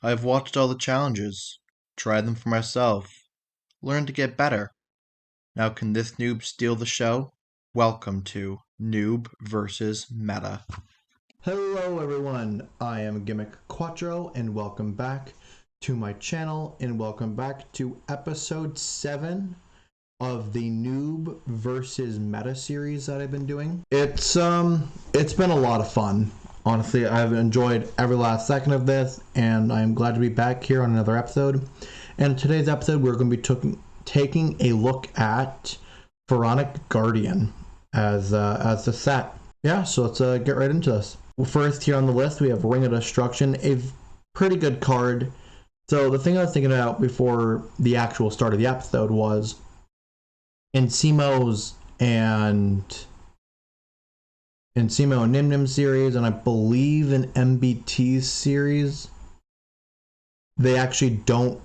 I've watched all the challenges, tried them for myself, learned to get better. Now can this noob steal the show? Welcome to Noob versus Meta. Hello everyone, I am Gimmick Quattro and welcome back to my channel and welcome back to episode 7 of the Noob versus Meta series that I've been doing. It's been a lot of fun. Honestly, I've enjoyed every last second of this and I'm glad to be back here on another episode. And in today's episode we're going to be taking a look at Pharonic Guardian as the set. Yeah, so let's get right into this. First here on the list we have Ring of Destruction, a pretty good card. So the thing I was thinking about before the actual start of the episode was in Simo's and Nim Nim series, and I believe in MBT's series, they actually don't,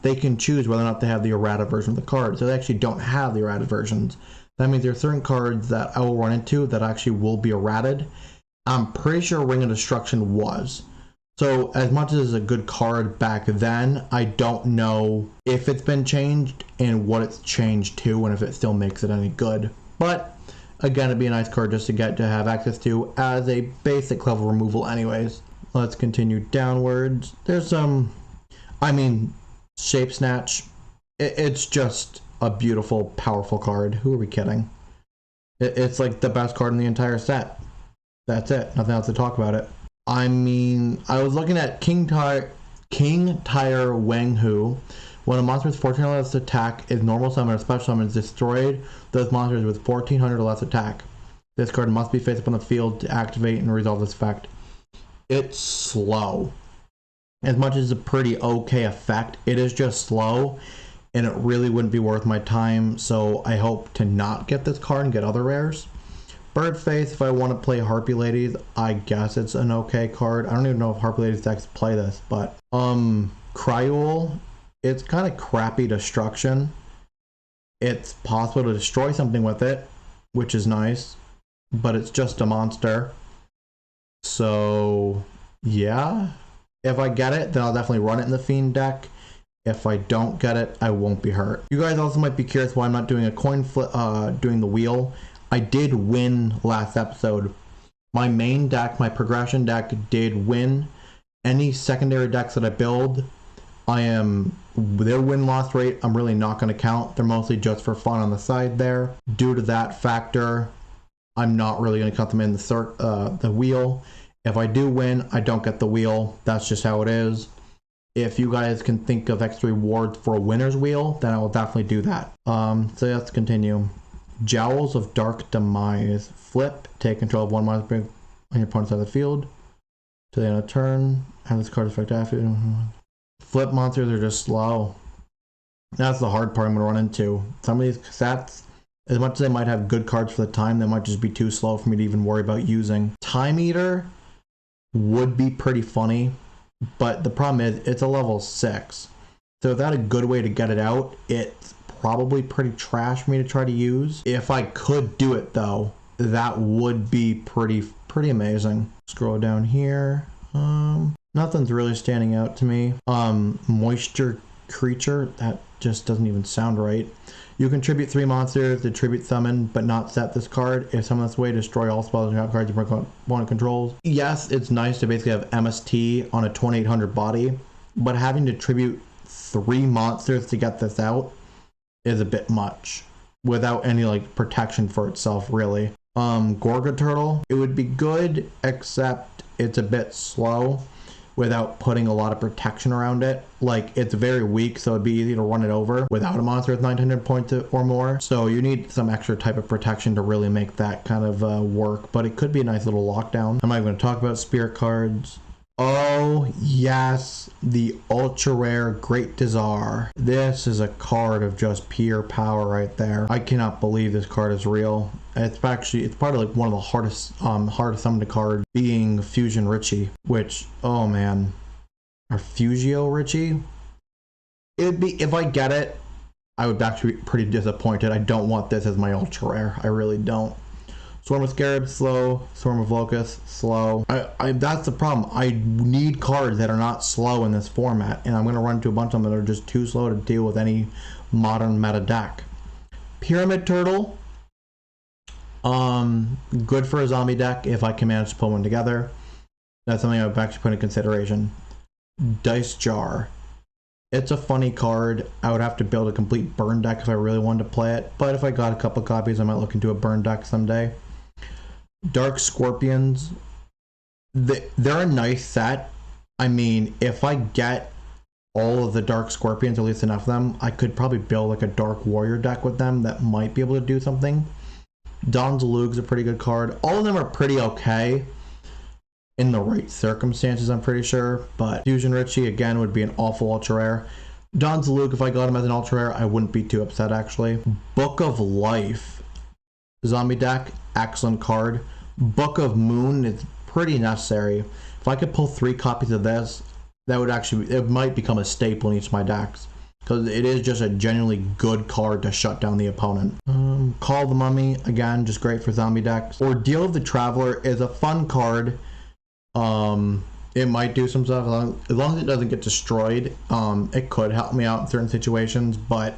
they can choose whether or not they have the errata version of the card. So they actually don't have the errata versions. That means there are certain cards that I will run into that actually will be errated. I'm pretty sure Ring of Destruction was. So as much as it's a good card back then, I don't know if it's been changed and what it's changed to and if it still makes it any good. But again, it'd be a nice card just to get to have access to as a basic level removal anyways. Let's continue downwards. There's some, Shape Snatch. It's just a beautiful, powerful card. Who are we kidding? It's like the best card in the entire set. That's it. Nothing else to talk about it. I was looking at King Tire Wang Hu. When a monster with 1400 or less attack is normal summon or special summon is destroyed, those monsters with 1400 or less attack. This card must be face up on the field to activate and resolve this effect. It's slow. As much as it's a pretty okay effect, it is just slow, and it really wouldn't be worth my time, so I hope to not get this card and get other rares. Birdface, if I want to play Harpy Ladies, I guess it's an okay card. I don't even know if Harpy Ladies decks play this, but Cryul, it's kind of crappy destruction. It's possible to destroy something with it, which is nice, but it's just a monster. So yeah, if I get it, then I'll definitely run it in the Fiend deck. If I don't get it, I won't be hurt. You guys also might be curious why I'm not doing a coin flip, doing the wheel. I did win last episode. My main deck, my progression deck, did win. Any secondary decks that I build, their win-loss rate, I'm really not going to count. They're mostly just for fun on the side there. Due to that factor, I'm not really going to count them in the wheel. If I do win, I don't get the wheel. That's just how it is. If you guys can think of extra rewards for a winner's wheel, then I will definitely do that. So let's continue. Jowls of Dark Demise. Flip, take control of one monster on your opponent's side of the field. To the end of turn, have this card effect after. Flip monsters are just slow. That's the hard part I'm going to run into. Some of these sets, as much as they might have good cards for the time, they might just be too slow for me to even worry about using. Time Eater would be pretty funny, but the problem is it's a level 6. So without a good way to get it out, it's probably pretty trash for me to try to use. If I could do it though, that would be pretty amazing. Scroll down here. Nothing's really standing out to me. Moisture Creature, that just doesn't even sound right. You can tribute 3 monsters to tribute summon, but not set this card. If summon this way, destroy all spells and cards your opponent controls. Yes, it's nice to basically have MST on a 2800 body, but having to tribute 3 monsters to get this out is a bit much without any like protection for itself really. Gorga Turtle, it would be good, except it's a bit slow without putting a lot of protection around it. Like, it's very weak, so it'd be easy to run it over without a monster with 900 points or more. So you need some extra type of protection to really make that kind of work, but it could be a nice little lockdown. I'm not going to talk about spirit cards. Oh yes, the ultra rare Great Desire. This is a card of just pure power right there. I cannot believe this card is real. It's probably like one of the hardest summoned cards, being Fusion Richie, which, oh man, or Fugio Richie. It'd be, if I get it, I would actually be pretty disappointed. I don't want this as my ultra rare. I really don't. Swarm of Scarab, slow. Swarm of Locust, slow. That's the problem. I need cards that are not slow in this format, and I'm going to run into a bunch of them that are just too slow to deal with any modern meta deck. Pyramid Turtle, good for a zombie deck if I can manage to pull one together. That's something I would actually put in consideration. Dice Jar. It's a funny card. I would have to build a complete burn deck if I really wanted to play it, but if I got a couple copies, I might look into a burn deck someday. Dark Scorpions. They're a nice set. I mean, if I get all of the Dark Scorpions, at least enough of them, I could probably build like a Dark Warrior deck with them that might be able to do something. Don Zalug's a pretty good card. All of them are pretty okay in the right circumstances, I'm pretty sure, but Fusion Richie again would be an awful ultra rare. Don Zalug, if I got him as an ultra rare, I wouldn't be too upset actually. Book of Life zombie deck, excellent card. Book of Moon is pretty necessary. If I could pull 3 copies of this, that would actually, it might become a staple in each of my decks, because it is just a genuinely good card to shut down the opponent. Call the Mummy, again, just great for zombie decks. Ordeal of the Traveler is a fun card. It might do some stuff as long as it doesn't get destroyed. It could help me out in certain situations, but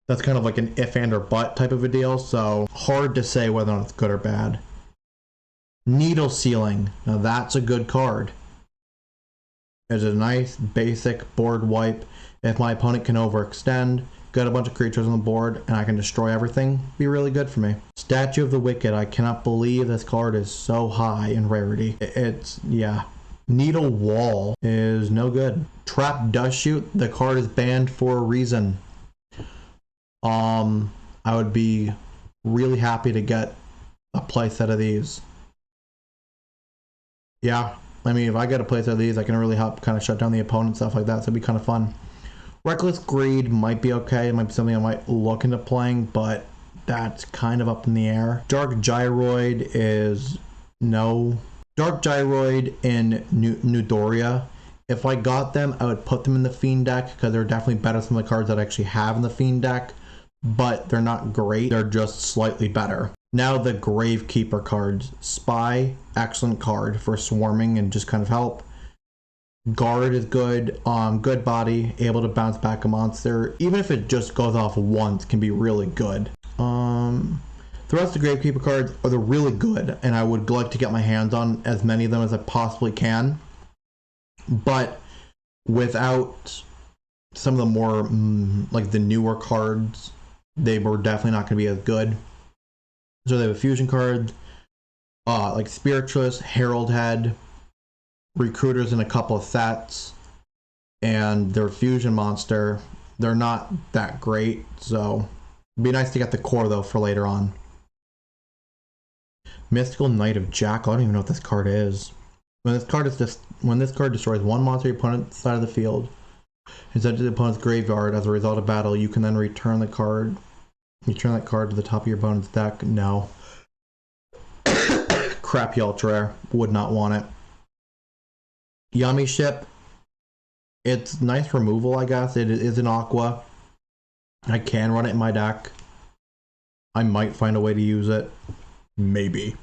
that's kind of like an if and or but type of a deal, so hard to say whether or not it's good or bad. Needle Sealing, now that's a good card. It's a nice basic board wipe. If my opponent can overextend, got a bunch of creatures on the board, and I can destroy everything, be really good for me. Statue of the Wicked, I cannot believe this card is so high in rarity. Yeah. Needle Wall is no good. Trap Dust Shoot, the card is banned for a reason. I would be really happy to get a playset of these. Yeah, I mean, if I get a playset of these, I can really help kind of shut down the opponent, stuff like that, so it'd be kind of fun. Reckless Greed might be okay. It might be something I might look into playing, but that's kind of up in the air. Dark Gyroid is no. Dark Gyroid and Nudoria. If I got them, I would put them in the Fiend deck because they're definitely better than the cards that I actually have in the Fiend deck, but they're not great. They're just slightly better. Now the Gravekeeper cards. Spy, excellent card for swarming and just kind of help. Guard is good, good body, able to bounce back a monster. Even if it just goes off once, can be really good. The rest of the Gravekeeper cards are really good, and I would like to get my hands on as many of them as I possibly can. But without some of the more, like the newer cards, they were definitely not going to be as good. So they have a fusion card, like Spiritualist, Herald Head, Recruiters in a couple of sets, and their fusion monster. They're not that great, so it'd be nice to get the core though for later on. Mystical Knight of Jackal. I don't even know what this card is. When this card destroys one monster on your opponent's side of the field and sent to the opponent's graveyard as a result of battle, you can then return the card. Return that card to the top of your opponent's deck. No. Crappy ultra rare. Would not want it. Yummy Ship. It's nice removal, I guess. It is an aqua. I can run it in my deck. I might find a way to use it. Maybe.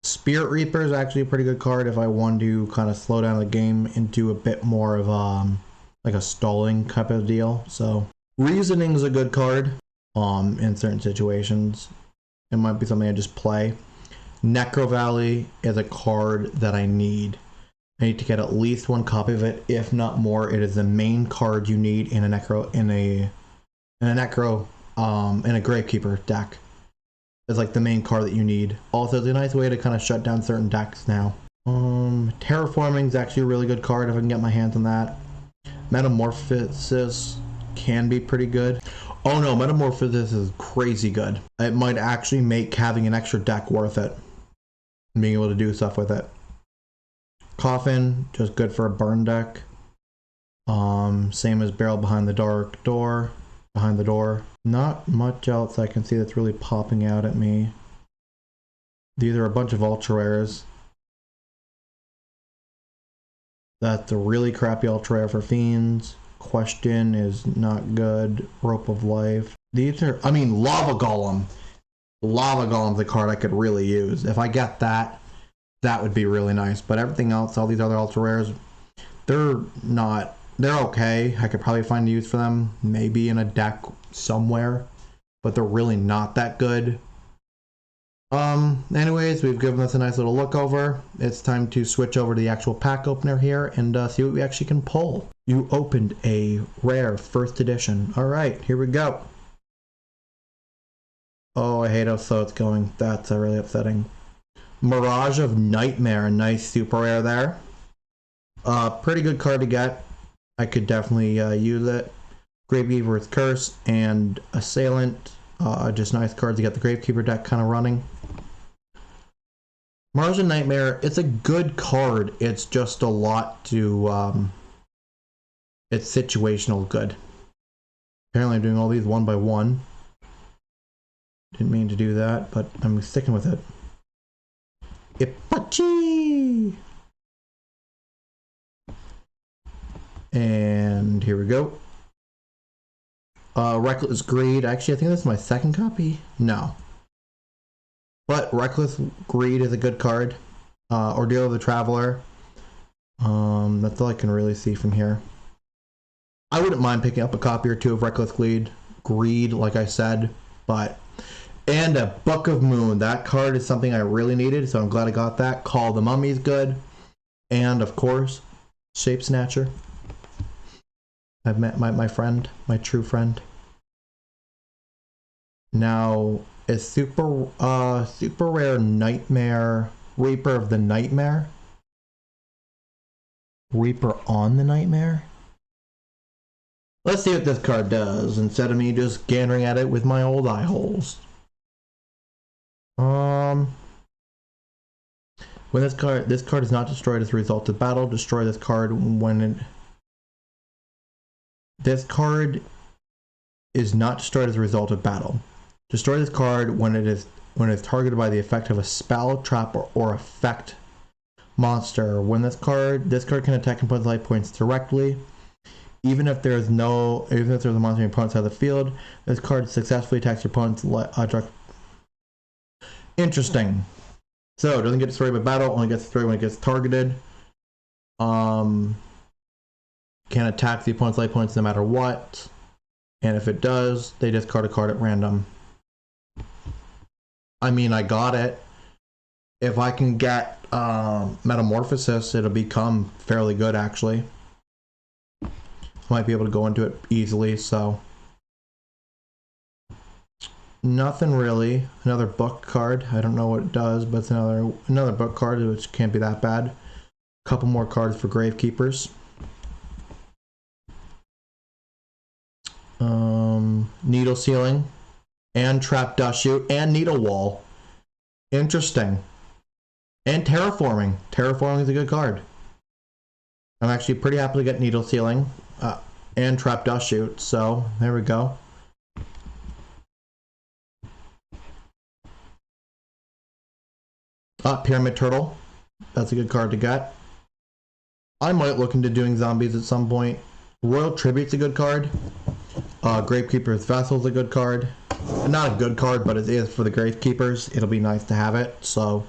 Spirit Reaper is actually a pretty good card if I want to kind of slow down the game and do a bit more of like a stalling type of deal. So Reasoning is a good card in certain situations. It might be something I just play. Necro Valley is a card that I need. I need to get at least one copy of it, if not more. It is the main card you need in a Gravekeeper deck. It's like the main card that you need. Also, it's a nice way to kind of shut down certain decks now. Terraforming is actually a really good card if I can get my hands on that. Metamorphosis can be pretty good. Oh no, Metamorphosis is crazy good. It might actually make having an extra deck worth it. And being able to do stuff with it. Coffin, just good for a burn deck. Same as Barrel Behind the Door. Not much else I can see that's really popping out at me. These are a bunch of ultra rares. That's a really crappy ultra rare for Fiends. Question is not good. Rope of Life. These are, I mean, Lava Golem. Lava Golem's a card I could really use. If I get that, that would be really nice. But everything else, all these other ultra rares, they're not, they're okay. I could probably find a use for them, maybe in a deck somewhere, but they're really not that good. Anyways, we've given this a nice little look over. It's time to switch over to the actual pack opener here and see what we actually can pull. You opened a rare first edition. All right, here we go. Oh, I hate how slow it's going. That's really upsetting. Mirage of Nightmare, nice super rare there. Pretty good card to get. I could definitely use it. Gravekeeper's Curse and Assailant. Just nice cards to get the Gravekeeper deck kind of running. Mirage of Nightmare, it's a good card. It's just a lot to... it's situational good. Apparently I'm doing all these one by one. Didn't mean to do that, but I'm sticking with it. Ipachi! And here we go. Reckless Greed. Actually, I think this is my second copy. No. But Reckless Greed is a good card. Ordeal of the Traveler. That's all I can really see from here. I wouldn't mind picking up a copy or two of Reckless Greed, like I said, but... And a Book of Moon. That card is something I really needed, so I'm glad I got that. Call the Mummy is good. And, of course, Shape Snatcher. I've met my friend, my true friend. Now, is super rare Nightmare, Reaper of the Nightmare? Reaper on the Nightmare? Let's see what this card does, instead of me just gazing at it with my old eye holes. When this card is not destroyed as a result of battle, destroy this card when it... This card is not destroyed as a result of battle. Destroy this card when it is targeted by the effect of a spell, trap, or effect monster. When this card can attack opponent's life points directly. Even if there's a monster your opponent's out of the field, this card successfully attacks your opponent's direct. Interesting. So, it doesn't get destroyed by battle, only gets destroyed when it gets targeted. Can attack the opponent's life points no matter what. And if it does, they discard a card at random. I mean, I got it. If I can get Metamorphosis, it'll become fairly good, actually. Might be able to go into it easily, so... Nothing really. Another book card. I don't know what it does, but it's another book card, which can't be that bad. A couple more cards for Gravekeepers. Needle Ceiling, and Trap Dust Chute, and Needle Wall. Interesting. And Terraforming. Terraforming is a good card. I'm actually pretty happy to get Needle Ceiling and Trap Dust Chute, so there we go. Pyramid Turtle. That's a good card to get. I might look into doing zombies at some point. Royal Tribute's a good card. Gravekeeper's Vessel's a good card. Not a good card, but it is for the Gravekeepers. It'll be nice to have it, so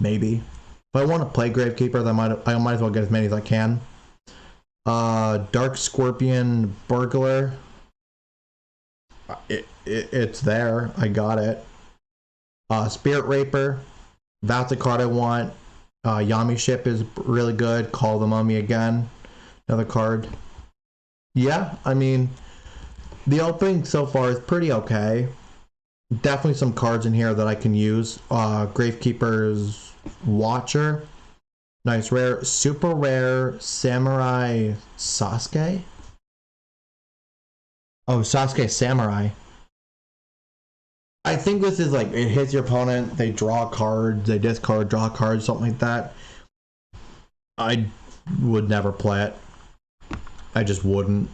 maybe. If I want to play Gravekeepers, I might as well get as many as I can. Dark Scorpion Burglar. It's there. I got it. Spirit Raper. That's a card I want. Yami Ship is really good. Call the Mummy again. Another card. Yeah, I mean, the opening so far is pretty okay. Definitely some cards in here that I can use. Gravekeeper's Watcher. Nice rare. Super rare Samurai Sasuke? Oh, Sasuke Samurai. I think this is like, it hits your opponent, they draw cards, they discard, draw cards, something like that. I would never play it. I just wouldn't.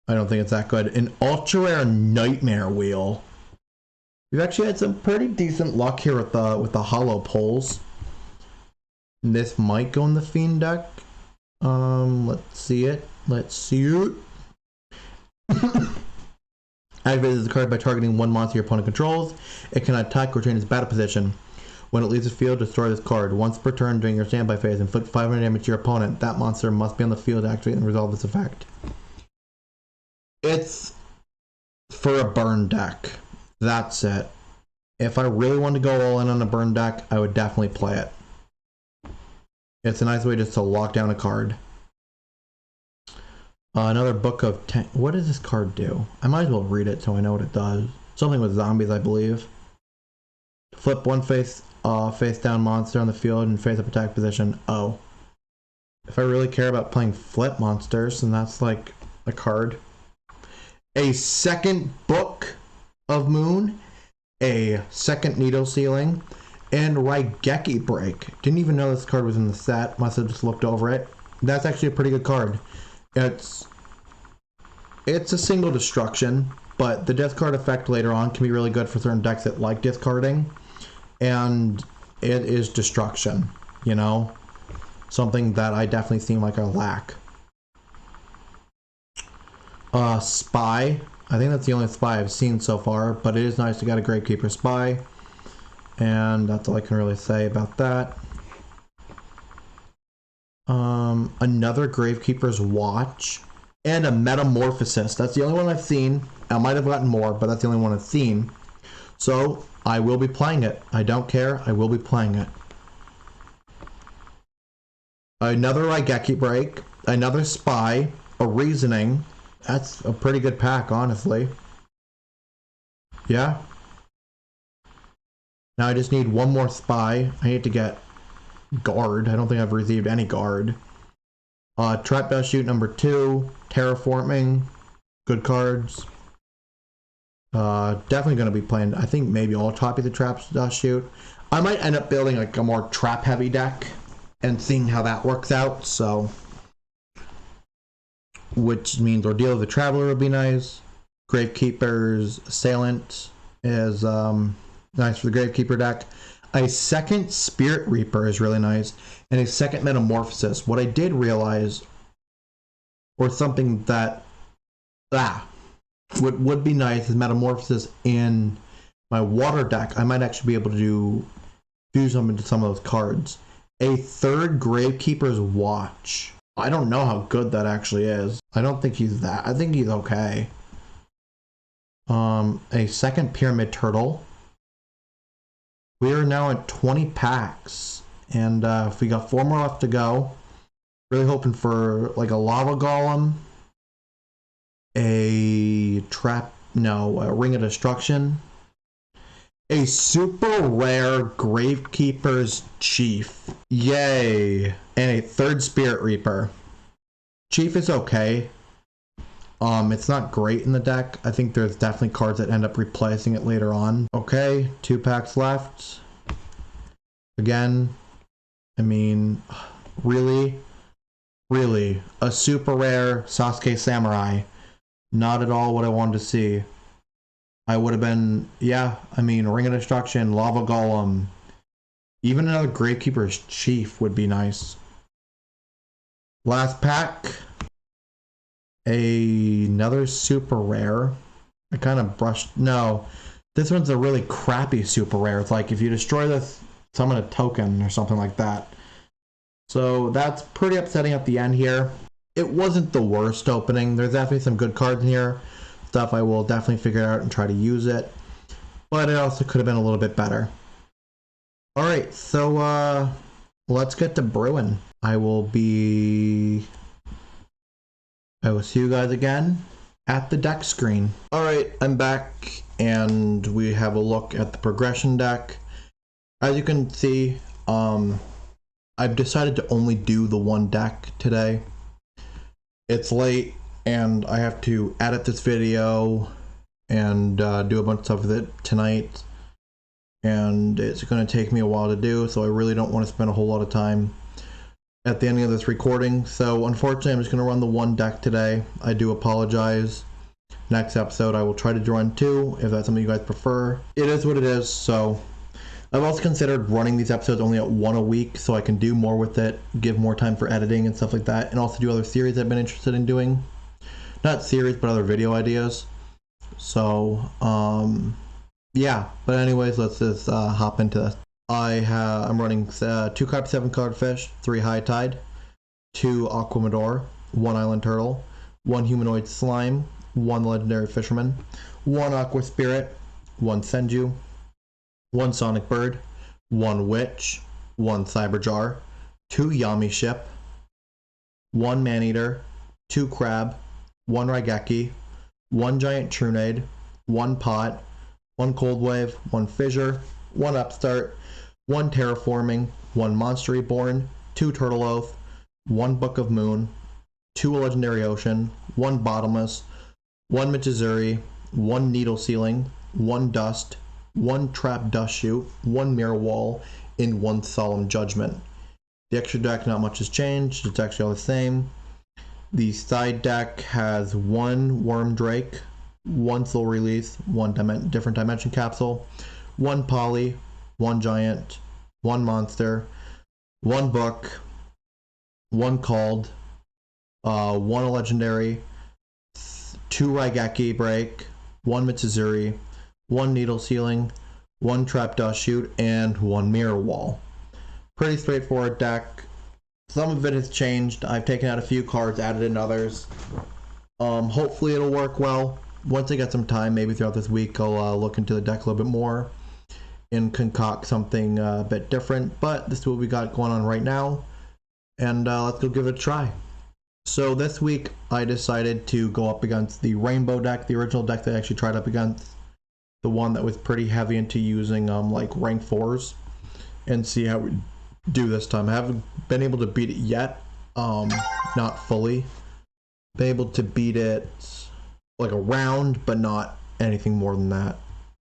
I don't think it's that good. An ultra rare Nightmare Wheel. We've actually had some pretty decent luck here with the hollow pulls. This might go in the Fiend deck. Let's see it. Let's see it. Activates the card by targeting one monster your opponent controls. It can attack or change its battle position. When it leaves the field, destroy this card. Once per turn during your standby phase, inflict 500 damage to your opponent. That monster must be on the field to activate and resolve this effect. It's for a burn deck. That's it. If I really wanted to go all in on a burn deck, I would definitely play it. It's a nice way just to lock down a card. Another book of 10. What does this card do? I might as well read it so I know what it does. Something with zombies, I believe. Flip one face down monster on the field and face up attack position. Oh. If I really care about playing flip monsters, then that's like a card. A second book of Moon. A second Needle Ceiling. And Raigeki Break. Didn't even know this card was in the set. Must have just looked over it. That's actually a pretty good card. It's a single destruction, but the discard effect later on can be really good for certain decks that like discarding. And it is destruction, you know? Something that I definitely seem like I lack. Spy. I think that's the only spy I've seen so far, but it is nice to get a Gravekeeper Spy. And that's all I can really say about that. Another Gravekeeper's Watch. And a Metamorphosis. That's the only one I've seen. I might have gotten more, but that's the only one I've seen. So, I will be playing it. I don't care. I will be playing it. Another Raigeki Break. Another Spy. A Reasoning. That's a pretty good pack, honestly. Yeah. Now I just need one more Spy. I need to get Guard. I don't think I've received any Guard. Trap Dust Shoot number 2. Terraforming. Good cards. Definitely going to be playing, I think maybe all copy the Trap Dust Shoot. I might end up building like a more trap heavy deck and seeing how that works out, so. Which means Ordeal of the Traveler would be nice. Gravekeeper's Assailant is nice for the Gravekeeper deck. A second Spirit Reaper is really nice. And a second Metamorphosis. What I did realize, or something that would be nice, is Metamorphosis in my water deck. I might actually be able to fuse them into some of those cards. A third Gravekeeper's Watch. I don't know how good that actually is. I don't think he's that. I think he's okay. A second Pyramid Turtle. We are now at 20 packs. And if we got 4 more left to go. Really hoping for like a Lava Golem. A Ring of Destruction. A super rare Gravekeeper's Chief. Yay. And a third Spirit Reaper. Chief is okay. It's not great in the deck. I think there's definitely cards that end up replacing it later on. Okay, 2 packs left. Again, I mean, really? Really? A super rare Sasuke Samurai. Not at all what I wanted to see. I would have been, yeah, I mean, Ring of Destruction, Lava Golem. Even another Gravekeeper's Chief would be nice. Last pack. Another super rare. I kind of brushed, no. This one's a really crappy super rare. It's like if you destroy this, summon a token or something like that. So that's pretty upsetting at the end here. It wasn't the worst opening. There's definitely some good cards in here. Stuff I will definitely figure out and try to use it. But it also could have been a little bit better. Alright, so let's get to brewing. I will see you guys again at the deck screen. Alright, I'm back and we have a look at the progression deck. As you can see, I've decided to only do the one deck today. It's late and I have to edit this video and do a bunch of stuff with it tonight. And it's going to take me a while to do, so I really don't want to spend a whole lot of time at the ending of this recording. So unfortunately, I'm just going to run the one deck today. I do apologize. Next episode, I will try to run 2, if that's something you guys prefer. It is what it is, so I've also considered running these episodes only at 1 a week, so I can do more with it, give more time for editing and stuff like that, and also do other series I've been interested in doing. Not series, but other video ideas. So, yeah. But anyways, let's just hop into this. I'm running 2 card 7 card fish, 3 high tide, 2 aquamador, 1 island turtle, 1 humanoid slime, 1 legendary fisherman, 1 aqua spirit, 1 senju, 1 sonic bird, 1 witch, 1 cyber jar, 2 yami ship, 1 man-eater, 2 crab, 1 raigeki, 1 giant trunade, 1 pot, 1 cold wave, 1 fissure, 1 upstart, 1 terraforming, 1 monster reborn, 2 turtle oath, 1 book of moon, 2 legendary ocean, 1 bottomless, 1 michizuri, 1 needle ceiling, 1 dust, 1 trap dust chute, 1 mirror wall, and 1 solemn judgment. The extra deck, not much has changed. It's actually all the same. The side deck has 1 worm drake, 1 soul release, 1 different dimension capsule, 1 poly, 1 giant, 1 monster, 1 book, 1 called, 1 legendary, 2 raigeki break, 1 michizuri, 1 needle ceiling, 1 trap dust chute, and 1 mirror wall. Pretty straightforward deck. Some of it has changed. I've taken out a few cards, added in others. Hopefully it'll work well. Once I get some time, maybe throughout this week, I'll look into the deck a little bit more and concoct something a bit different. But this is what we got going on right now, and let's go give it a try. So this week I decided to go up against the rainbow deck, the original deck that I actually tried up against, the one that was pretty heavy into using like rank 4s, and see how we do this time. I haven't been able to beat it yet, not fully. Been able to beat it like a round, but not anything more than that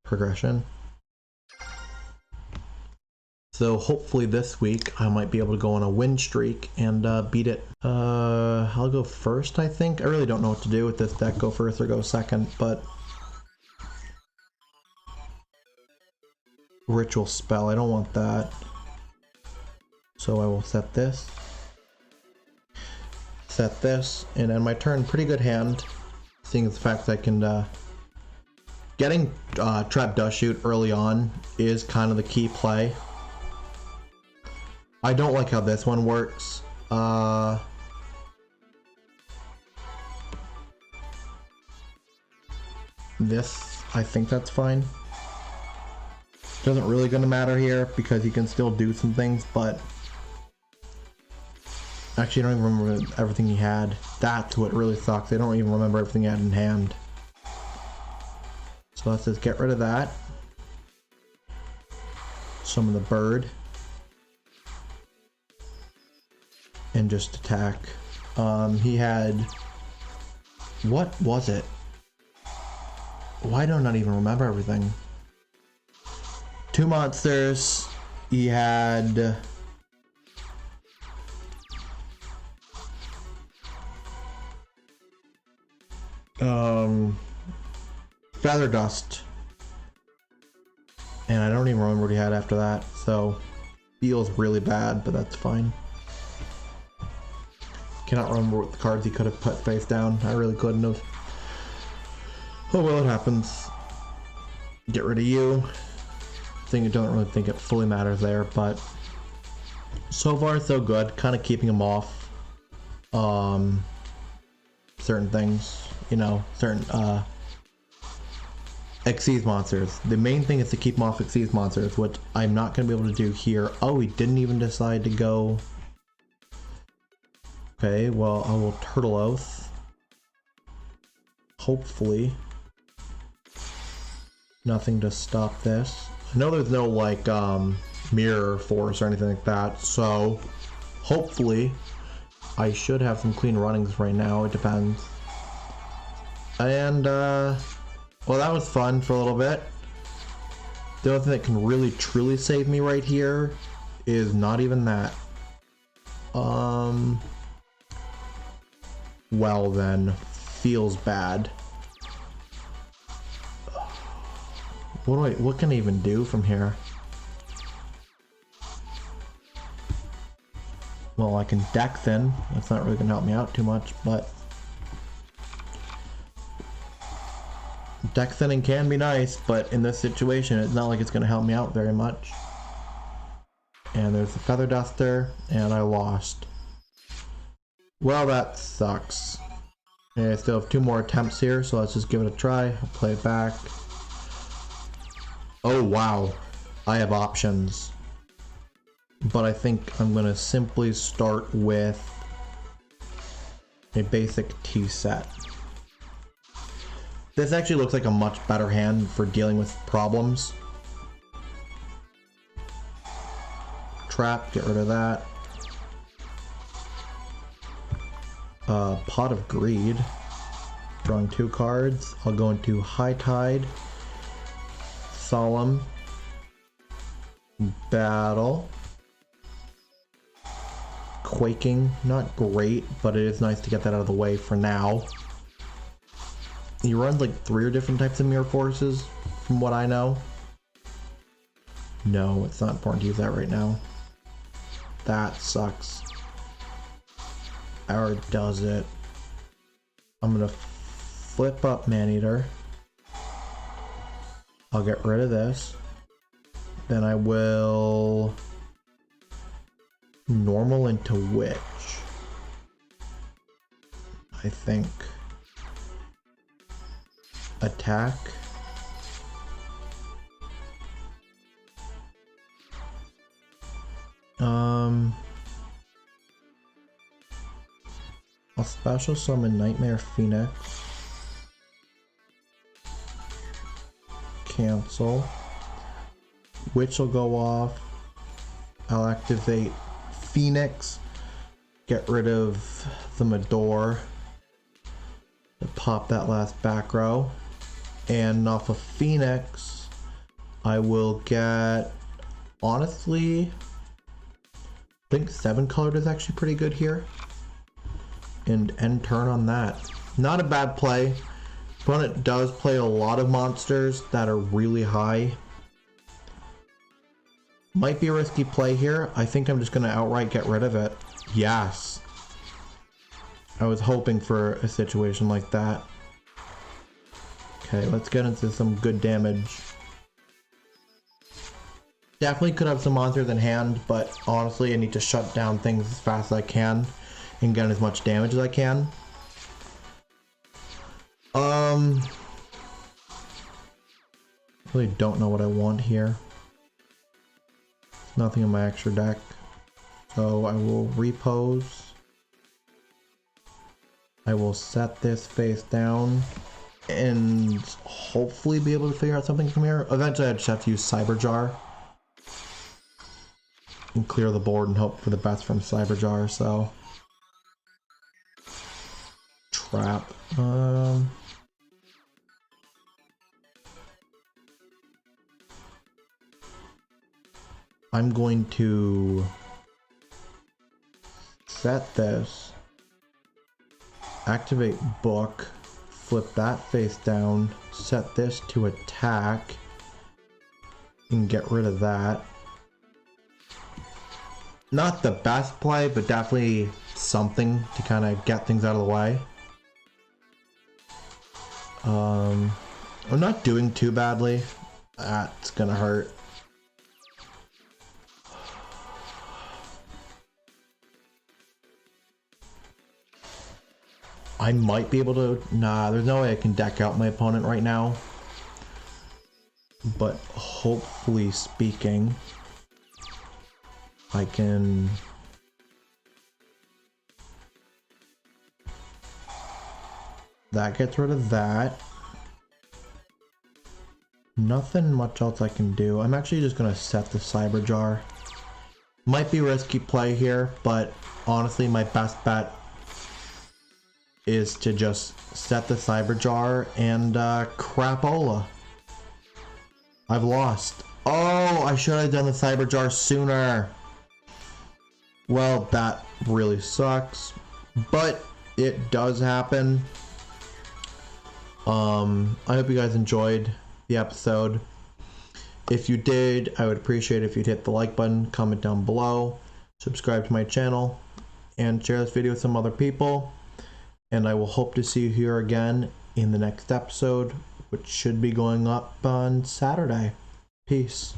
progression. So hopefully this week I might be able to go on a win streak and beat it. I'll go first, I think. I really don't know what to do with this deck, go first or go second, but ritual spell, I don't want that. So I will set this, and end my turn. Pretty good hand, seeing the fact that I can, getting trap dust chute early on is kind of the key play. I don't like how this one works. This, I think that's fine. Doesn't really gonna matter here because you can still do some things, but actually I don't even remember everything he had. That's what really sucks. I don't even remember everything he had in hand. So let's just get rid of that. Summon the bird. And just attack. He had... What was it? Why do I not even remember everything? 2 monsters. He had... Feather Dust. And I don't even remember what he had after that, so feels really bad, but that's fine. Cannot remember what the cards he could have put face down. I really couldn't have. Oh well, it happens. Get rid of you. I don't really think it fully matters there, but so far so good. Kind of keeping him off certain things, you know, certain Xyz monsters. The main thing is to keep him off Xyz monsters, which I'm not going to be able to do here. Oh, he didn't even decide to go. Okay, well, I will Turtle Oath. Hopefully. Nothing to stop this. I know there's no, like, mirror force or anything like that, so hopefully I should have some clean runnings right now. It depends. And, well, that was fun for a little bit. The only thing that can really truly save me right here is not even that. Well then, feels bad. What can I even do from here? Well, I can deck thin. That's not really gonna help me out too much, but Deck thinning can be nice, but in this situation, it's not like it's going to help me out very much. And there's the Feather Duster, and I lost. Well, that sucks. Okay, I still have 2 more attempts here, so let's just give it a try. I'll play it back. Oh, wow. I have options. But I think I'm going to simply start with a basic tea set. This actually looks like a much better hand for dealing with problems. Trap, get rid of that. Pot of Greed. Drawing 2 cards. I'll go into High Tide. Solemn. Battle. Quaking, not great, but it is nice to get that out of the way for now. He runs like 3 different types of mirror forces, from what I know. No, it's not important to use that right now. That sucks. Or does it? I'm gonna flip up Maneater. I'll get rid of this. Then I will normal into Witch. I think. Attack. I'll special summon Nightmare Phoenix. Cancel. Witch will go off. I'll activate Phoenix. Get rid of the Mador. Pop that last back row. And off of Phoenix, I will get, honestly, I think 7 colored is actually pretty good here. And end turn on that. Not a bad play. Opponent does play a lot of monsters that are really high. Might be a risky play here. I think I'm just going to outright get rid of it. Yes. I was hoping for a situation like that. Okay, let's get into some good damage. Definitely could have some monsters in hand, but honestly I need to shut down things as fast as I can and get as much damage as I can. Really don't know what I want here. Nothing in my extra deck. So I will repose. I will set this face down and hopefully be able to figure out something from here. Eventually I just have to use Cyberjar and clear the board and hope for the best from Cyberjar, so. Trap. I'm going to set this, activate book, flip that face down, set this to attack, and get rid of that. Not the best play, but definitely something to kind of get things out of the way. I'm not doing too badly. That's gonna hurt. I might be able to... Nah, there's no way I can deck out my opponent right now. But hopefully speaking, I can... That gets rid of that. Nothing much else I can do. I'm actually just going to set the Cyberjar. Might be a risky play here, but honestly my best bet is to just set the Cyberjar and crapola. I've lost. Oh, I should have done the Cyberjar sooner. Well, that really sucks, but it does happen. I hope you guys enjoyed the episode. If you did, I would appreciate it if you'd hit the like button, comment down below, subscribe to my channel, and share this video with some other people. And I will hope to see you here again in the next episode which should be going up on Saturday. Peace.